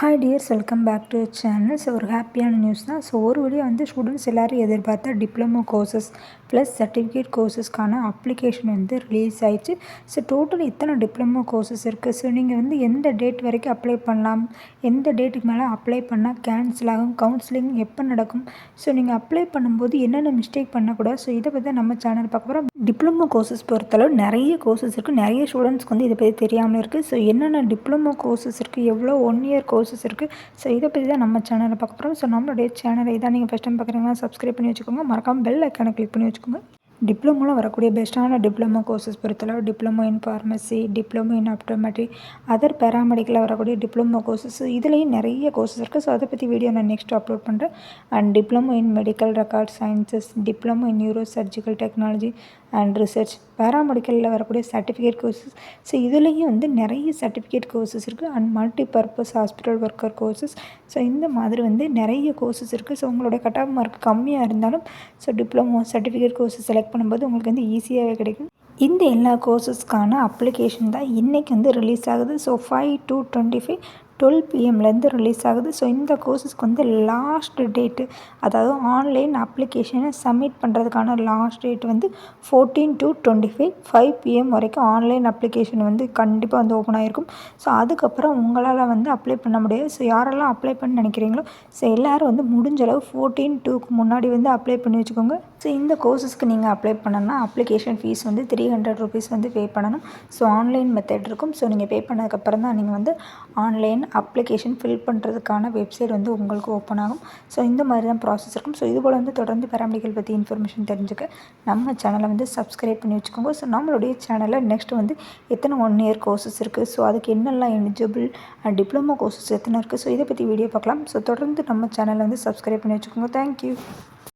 Hi dears, welcome back to channel. So ஒரு ஹாப்பியான news தான். ஸோ ஒரு வழியாக வந்து ஸ்டூடெண்ட்ஸ் எல்லோரும் எதிர்பார்த்த டிப்ளமோ கோர்சஸ் ப்ளஸ் சர்டிஃபிகேட் கோர்சஸ்க்கான அப்ளிகேஷன் வந்து ரிலீஸ் ஆயிடுச்சு. ஸோ டோட்டல் இத்தனை டிப்ளமோ கோர்சஸ் இருக்குது. ஸோ நீங்கள் வந்து எந்த டேட் வரைக்கும் அப்ளை பண்ணலாம், எந்த டேட்டுக்கு மேலே அப்ளை பண்ணால் கேன்சல் ஆகும், கவுன்சிலிங் எப்போ நடக்கும், ஸோ நீங்கள் அப்ளை பண்ணும்போது என்னென்ன மிஸ்டேக் பண்ணக்கூடாது, ஸோ இதை பற்றி நம்ம சேனல் பார்க்க போகிறோம். டிப்ளமோ கோர்சஸ் பொறுத்தளவு நிறைய கோர்சஸ் இருக்குது. நிறைய ஸ்டூடெண்ட்ஸ்க்கு வந்து இதை பற்றி தெரியாமல் இருக்குது. ஸோ என்னென்ன டிப்ளமோ கோர்சஸ் இருக்குது, எவ்வளோ 1 இயர் கோர்சஸ் இருக்குது, ஸோ இதை பற்றி தான் நம்ம சேனலில் பார்க்க போகிறோம். ஸோ நம்மளுடைய சேனலை இதான் நீங்கள் ஃபஸ்ட் டைம் பார்க்குறீங்கன்னா சப்ஸ்கிரைப் பண்ணி வச்சுக்கோங்க. மறக்காமல் பெல் ஐக்கானை கிளிக் பண்ணி வச்சுக்கோங்க. டிப்ளமோவில் வரக்கூடிய பெஸ்ட்டான டிப்ளமோ கோர்சஸ் பொறுத்தளவு diploma in pharmacy, diploma in optometry, other பேராமெடிக்கலில் வரக்கூடிய டிப்ளமோ கோர்சஸ், இதுலேயும் நிறைய கோர்சஸ் இருக்குது. ஸோ அதை பற்றி வீடியோ நான் நெக்ஸ்ட் அப்லோட் பண்ணுறேன். And diploma in medical record sciences, diploma in neuro surgical technology and research, பேராமெடிக்கலில் வரக்கூடிய சர்டிஃபிகேட் கோர்சஸ், ஸோ இதுலேயும் வந்து நிறைய சர்டிஃபிகேட் கோர்சஸ் இருக்குது. And multi purpose hospital worker courses, so இந்த மாதிரி வந்து நிறைய கோர்சஸ் இருக்குது. ஸோ உங்களோட கட் ஆஃப் மார்க் கம்மியாக இருந்தாலும் so diploma certificate courses select பண்ணும்போது உங்களுக்கு வந்து ஈஸியாகவே கிடைக்கும். இந்த எல்லா கோர்சஸ்க்கான அப்ளிகேஷன் தான் இன்றைக்கி வந்து ரிலீஸ் ஆகுது. ஸோ 5/2/25 12 PM ரிலீஸ் ஆகுது. ஸோ இந்த கோர்சஸ்க்கு வந்து லாஸ்ட் டேட்டு, அதாவது ஆன்லைன் அப்ளிகேஷனை சப்மிட் பண்ணுறதுக்கான லாஸ்ட் டேட் வந்து 14/2/25 5 PM வரைக்கும் ஆன்லைன் அப்ளிகேஷன் வந்து கண்டிப்பாக வந்து ஓப்பன் ஆகிருக்கும். ஸோ அதுக்கப்புறம் உங்களால் வந்து அப்ளை பண்ண முடியாது. ஸோ யாரெல்லாம் அப்ளை பண்ண நினைக்கிறீங்களோ ஸோ எல்லோரும் வந்து முடிஞ்ச அளவு 14/2க்கு முன்னாடி வந்து அப்ளை பண்ணி வச்சுக்கோங்க. ஸோ இந்த கோர்சஸ்க்கு நீங்கள் அப்ளை பண்ணணும்னா அப்ளிகேஷன் ஃபீஸ் வந்து 300 rupees வந்து பே பண்ணணும். ஸோ ஆன்லைன் மெத்தட் இருக்கும். ஸோ நீங்கள் பே பண்ணதுக்கப்புறம் தான் நீங்கள் வந்து ஆன்லைன் அப்ளிகேஷன் ஃபில் பண்ணுறதுக்கான வெப்சைட் வந்து உங்களுக்கு ஓப்பன் ஆகும். ஸோ இந்த மாதிரி தான் ப்ராசஸ் இருக்கும். ஸோ இதுபோல் வந்து தொடர்ந்து பேராமெடிக்கல் பற்றி இன்ஃபர்மேஷன் தெரிஞ்சுக்க நம்ம சேனலை வந்து சப்ஸ்கிரைப் பண்ணி வச்சுக்கோங்க. ஸோ நம்மளுடைய சேனலில் நெக்ஸ்ட் வந்து எத்தனை 1 இயர் கோர்சஸ் இருக்குது, ஸோ அதுக்கு என்னெல்லாம் எலிஜிபிள், டிப்ளமோ கோர்சஸ் எத்தனை இருக்குது, ஸோ இதை பற்றி வீடியோ பார்க்கலாம். ஸோ தொடர்ந்து நம்ம சேனலை வந்து சப்ஸ்கிரைப் பண்ணி வச்சுக்கோங்க. தேங்க்யூ.